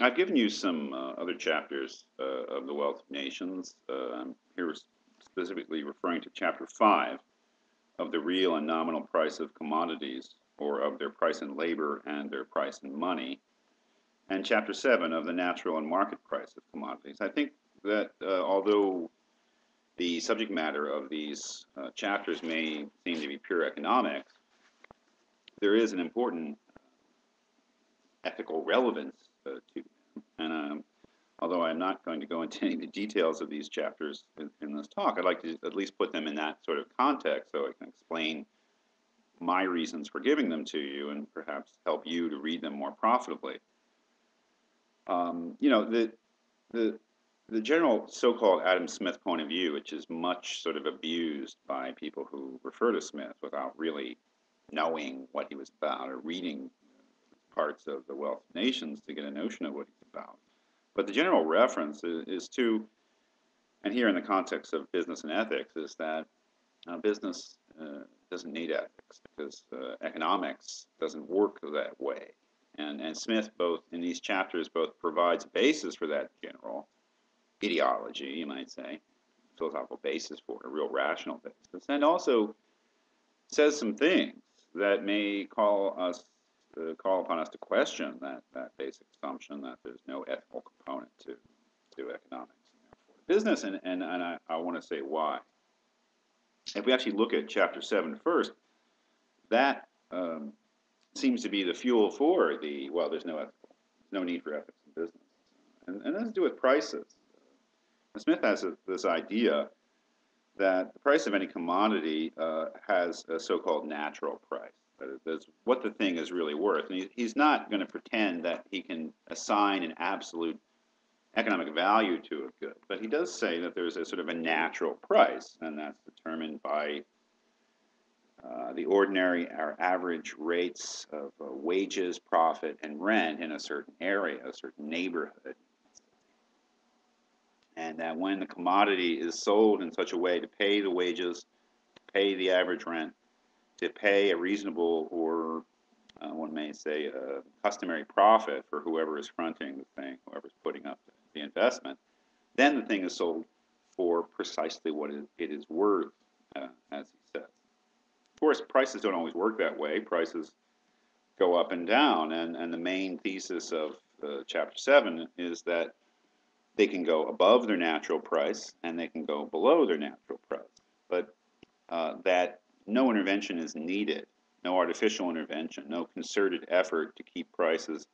I've given you some other chapters of The Wealth of Nations. I'm here specifically referring to Chapter 5 of the real and nominal price of commodities, or of their price in labor and their price in money, and Chapter 7 of the natural and market price of commodities. I think that although the subject matter of these chapters may seem to be pure economics, there is an important ethical relevance to them. And although I'm not going to go into any of the details of these chapters in this talk, I'd like to at least put them in that sort of context so I can explain my reasons for giving them to you and perhaps help you to read them more profitably. You know, the general so-called Adam Smith point of view, which is much sort of abused by people who refer to Smith without really knowing what he was about or reading parts of The Wealth of Nations to get a notion of what he's about. But the general reference is to, and here in the context of business and ethics, is that business doesn't need ethics because economics doesn't work that way. And Smith, both in these chapters, both provides a basis for that general ideology, you might say, philosophical basis for it, a real rational basis, and also says some things that may call upon us to question that basic assumption that there's no ethical component to economics. Business, and I want to say why. If we actually look at Chapter 7 first, that seems to be the fuel for well, there's no need for ethics in business. And that has to do with prices. Smith has this idea that the price of any commodity has a so-called natural price. That's what the thing is really worth. And he's not going to pretend that he can assign an absolute economic value to a good, but he does say that there's a sort of a natural price, and that's determined by the ordinary or average rates of wages, profit, and rent in a certain area, a certain neighborhood. And that when the commodity is sold in such a way to pay the wages, to pay the average rent, to pay a reasonable or one may say a customary profit for whoever is fronting the thing, whoever's putting up the investment, then the thing is sold for precisely what it is worth, as he says. Of course, prices don't always work that way. Prices go up and down, and the main thesis of Chapter 7 is that they can go above their natural price and they can go below their natural price, but that no intervention is needed, no artificial intervention, no concerted effort to keep prices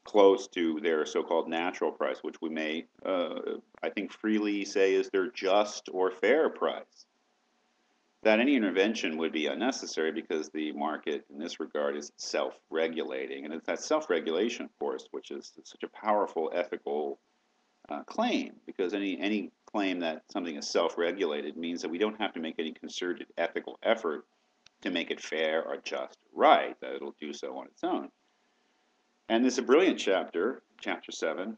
close to their so-called natural price, which we may, I think, freely say is their just or fair price. That any intervention would be unnecessary because the market in this regard is self-regulating. And it's that self-regulation, of course, which is such a powerful ethical claim, because any claim that something is self-regulated means that we don't have to make any concerted ethical effort to make it fair or just or right, that it'll do so on its own. And this is a brilliant chapter, Chapter 7.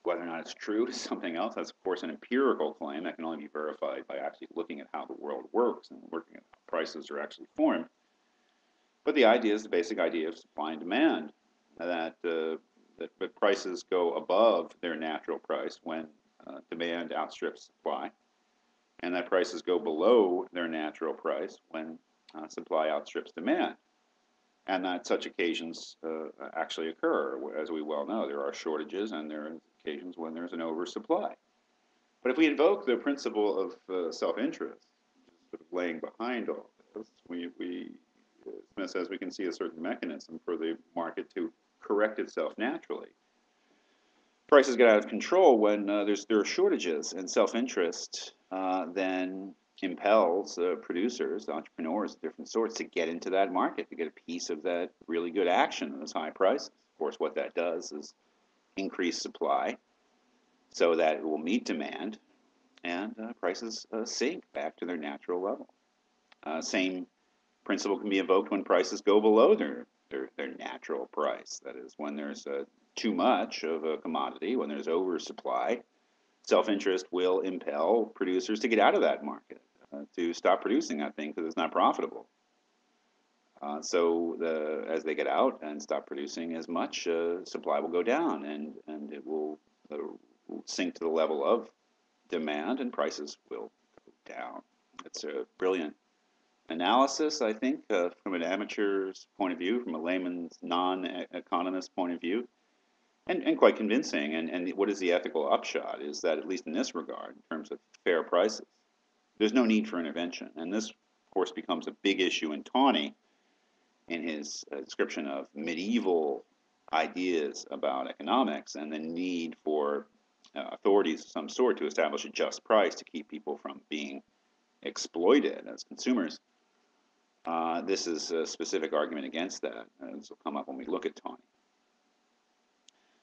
Whether or not it's true is something else. That's, of course, an empirical claim that can only be verified by actually looking at how the world works and looking at how prices are actually formed. But the idea is the basic idea of supply and demand, that prices go above their natural price when demand outstrips supply, and that prices go below their natural price when supply outstrips demand. And that such occasions actually occur. As we well know, there are shortages and there are occasions when there's an oversupply. But if we invoke the principle of self-interest, sort of laying behind all this, Smith says we can see a certain mechanism for the market to correct itself naturally. Prices get out of control when there are shortages, and self-interest then impels producers, entrepreneurs of different sorts to get into that market, to get a piece of that really good action in those high prices. Of course, what that does is increase supply so that it will meet demand, and prices sink back to their natural level. Same principle can be invoked when prices go below their natural price. That is, when there's too much of a commodity, when there's oversupply, self-interest will impel producers to get out of that market, to stop producing that thing because it's not profitable. As they get out and stop producing as much, supply will go down, and it will sink to the level of demand, and prices will go down. It's a brilliant analysis, I think, from an amateur's point of view, from a layman's non-economist point of view, and quite convincing. And what is the ethical upshot is that, at least in this regard, in terms of fair prices, there's no need for intervention. And this, of course, becomes a big issue in Tawney in his description of medieval ideas about economics and the need for authorities of some sort to establish a just price to keep people from being exploited as consumers. This is a specific argument against that. This will come up when we look at Tawney.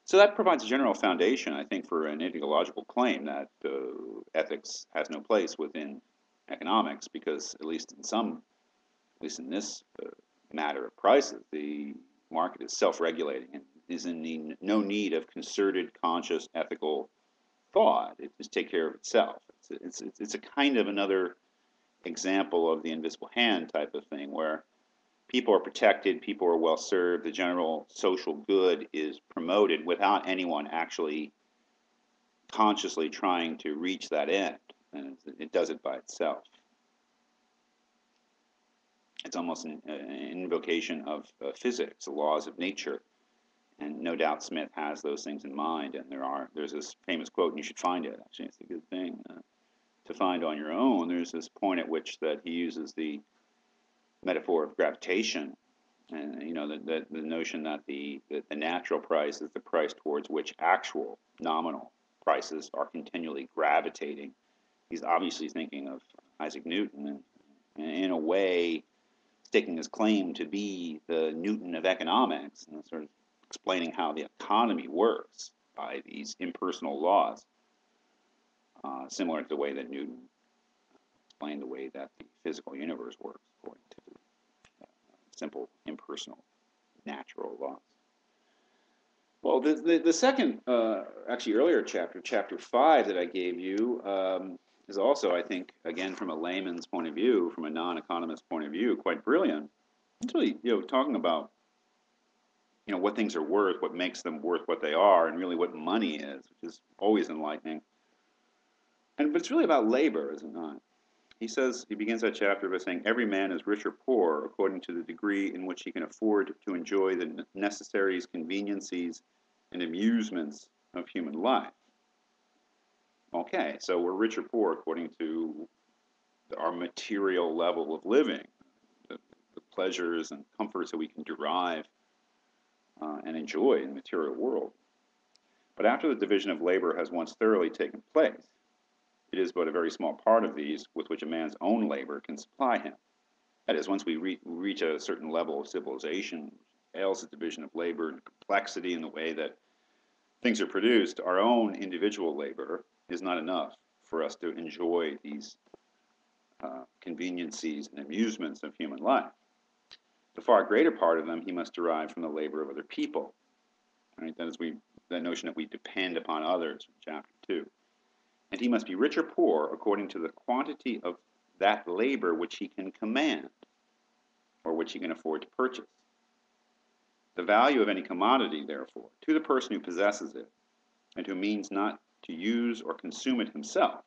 So that provides a general foundation, I think, for an ideological claim that ethics has no place within economics, because at least in this matter of prices, the market is self-regulating and is in no need of concerted, conscious, ethical thought. It just takes care of itself. It's a kind of another example of the invisible hand type of thing, where people are protected, people are well served, the general social good is promoted without anyone actually consciously trying to reach that end, and it does it by itself. It's almost an invocation of physics, the laws of nature, and no doubt Smith has those things in mind. And there's this famous quote, and you should find it. Actually, it's a good thing to find on your own. There's this point at which that he uses the metaphor of gravitation, and the notion that the natural price is the price towards which actual nominal prices are continually gravitating. He's obviously thinking of Isaac Newton, and in a way staking his claim to be the Newton of economics, and sort of explaining how the economy works by these impersonal laws, similar to the way that Newton explained the way that the physical universe works, according to simple, impersonal, natural laws. Well, the second, actually earlier chapter, chapter 5 that I gave you, is also, I think, again, from a layman's point of view, from a non-economist point of view, quite brilliant. It's really, talking about, what things are worth, what makes them worth what they are, and really what money is, which is always enlightening. But it's really about labor, is it not? He begins that chapter by saying, every man is rich or poor according to the degree in which he can afford to enjoy the necessaries, conveniencies, and amusements of human life. Okay, so we're rich or poor according to our material level of living, the pleasures and comforts that we can derive and enjoy in the material world. But after the division of labor has once thoroughly taken place, it is but a very small part of these with which a man's own labor can supply him. That is, once we reach a certain level of civilization, entails the division of labor and complexity in the way that things are produced, our own individual labor is not enough for us to enjoy these conveniencies and amusements of human life. The far greater part of them he must derive from the labor of other people. Right? That is that notion that we depend upon others from chapter 2. And he must be rich or poor according to the quantity of that labor which he can command, or which he can afford to purchase. The value of any commodity, therefore, to the person who possesses it, and who means not to use or consume it himself,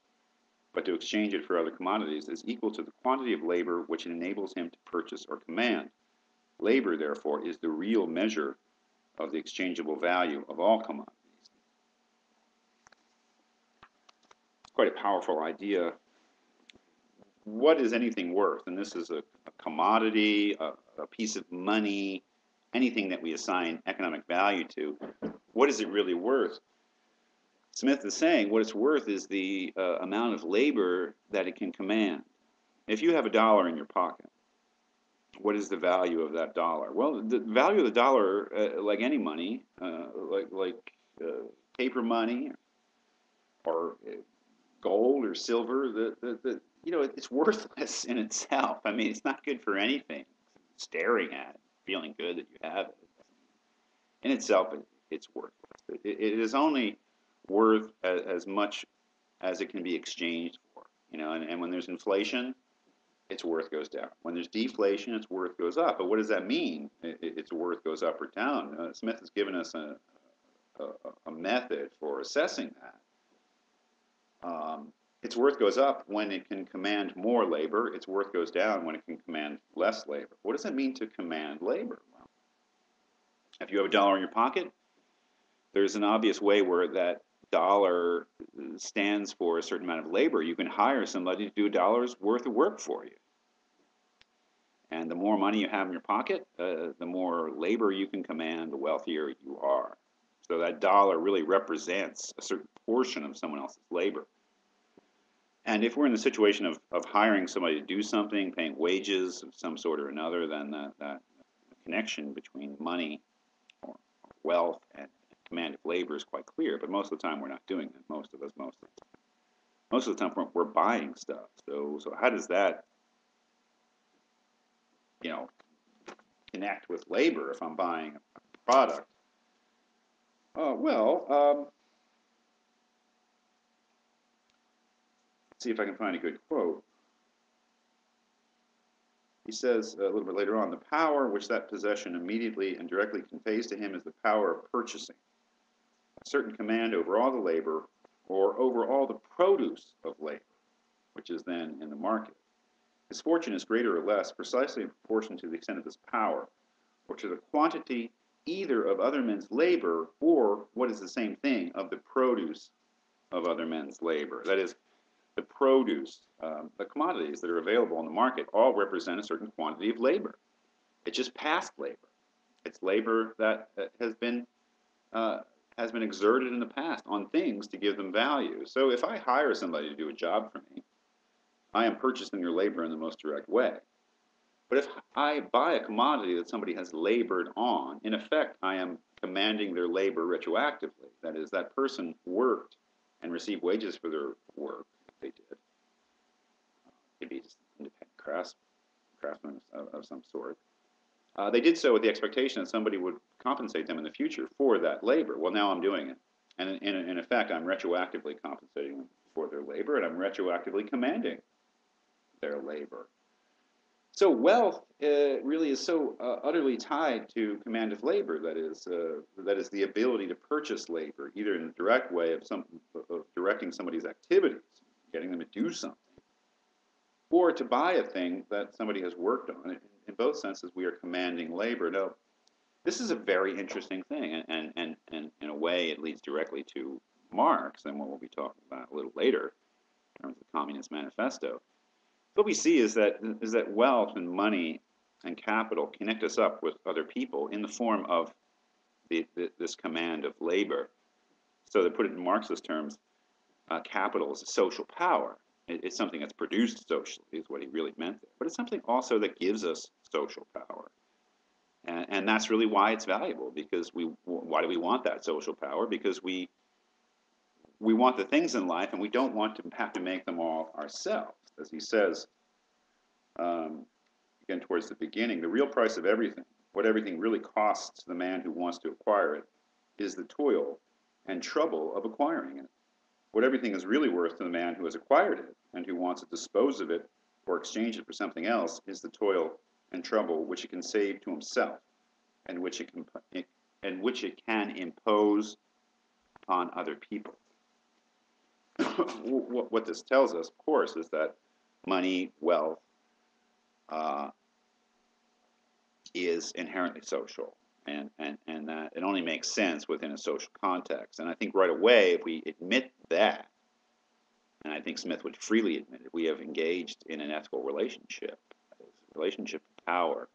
but to exchange it for other commodities, is equal to the quantity of labor which it enables him to purchase or command. Labor, therefore, is the real measure of the exchangeable value of all commodities. Quite a powerful idea. What is anything worth? And this is a commodity, a piece of money, anything that we assign economic value to. What is it really worth? Smith is saying what it's worth is the amount of labor that it can command. If you have $1 in your pocket, what is the value of that dollar? Well, the value of the dollar, like any money, like paper money or gold or silver, it's worthless in itself. I mean, it's not good for anything. Staring at it, feeling good that you have it. In itself, it's worthless. It is only worth as much as it can be exchanged for. And when there's inflation, its worth goes down. When there's deflation, its worth goes up. But what does that mean? Its worth goes up or down? Smith has given us a method for assessing that. Its worth goes up when it can command more labor. Its worth goes down when it can command less labor. What does it mean to command labor? Well, if you have $1 in your pocket, there's an obvious way where that dollar stands for a certain amount of labor. You can hire somebody to do $1 worth of work for you. And the more money you have in your pocket, the more labor you can command, the wealthier you are. So that dollar really represents a certain portion of someone else's labor. And if we're in the situation of hiring somebody to do something, paying wages of some sort or another, then that connection between money or wealth and command of labor is quite clear. But most of the time, we're not doing that. Most of the time, we're buying stuff. So how does that, connect with labor if I'm buying a product? See if I can find a good quote. He says a little bit later on, the power which that possession immediately and directly conveys to him is the power of purchasing, a certain command over all the labor or over all the produce of labor, which is then in the market. His fortune is greater or less precisely in proportion to the extent of his power, or to the quantity either of other men's labor or, what is the same thing, of the produce of other men's labor. That is, the produce, the commodities that are available on the market all represent a certain quantity of labor. It's just past labor. It's labor that has been exerted in the past on things to give them value. So if I hire somebody to do a job for me, I am purchasing their labor in the most direct way. But if I buy a commodity that somebody has labored on, in effect, I am commanding their labor retroactively. That is, that person worked and received wages for their work. They did. Could be just independent craftsmen of some sort. They did so with the expectation that somebody would compensate them in the future for that labor. Well, now I'm doing it. And in effect, I'm retroactively compensating them for their labor, and I'm retroactively commanding their labor. So wealth really is so utterly tied to command of labor. That is the ability to purchase labor, either in a direct way of directing somebody's activities, getting them to do something, or to buy a thing that somebody has worked on. In both senses, we are commanding labor. Now, this is a very interesting thing, and in a way, it leads directly to Marx and what we'll be talking about a little later in terms of the Communist Manifesto. What we see is that wealth and money and capital connect us up with other people in the form of this command of labor. So to put it in Marxist terms, capital is a social power. It's something that's produced socially, is what he really meant there. But it's something also that gives us social power. And that's really why it's valuable, because why do we want that social power? Because we want the things in life, and we don't want to have to make them all ourselves. As he says, again towards the beginning, the real price of everything, what everything really costs the man who wants to acquire it, is the toil and trouble of acquiring it. What everything is really worth to the man who has acquired it and who wants to dispose of it or exchange it for something else is the toil and trouble which it can save to himself and which it can impose upon other people. What this tells us, of course, is that money, wealth, is inherently social, and that it only makes sense within a social context. And I think right away, if we admit that, and I think Smith would freely admit it, we have engaged in an ethical relationship, relationship of power,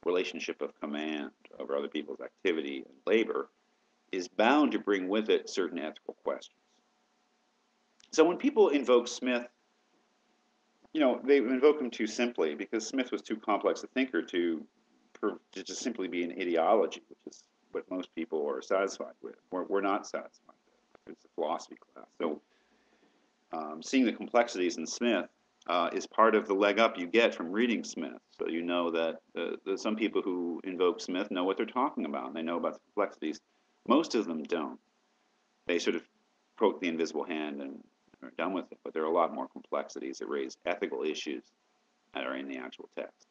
relationship of command over other people's activity and labor, is bound to bring with it certain ethical questions. So when people invoke Smith, they invoke him too simply because Smith was too complex a thinker to just simply be an ideology, which is what most people are satisfied with. We're not satisfied with. It's a philosophy class. So seeing the complexities in Smith is part of the leg up you get from reading Smith. So you know that some people who invoke Smith know what they're talking about, and they know about the complexities. Most of them don't. They sort of quote the invisible hand and are done with it, but there are a lot more complexities that raise ethical issues that are in the actual text.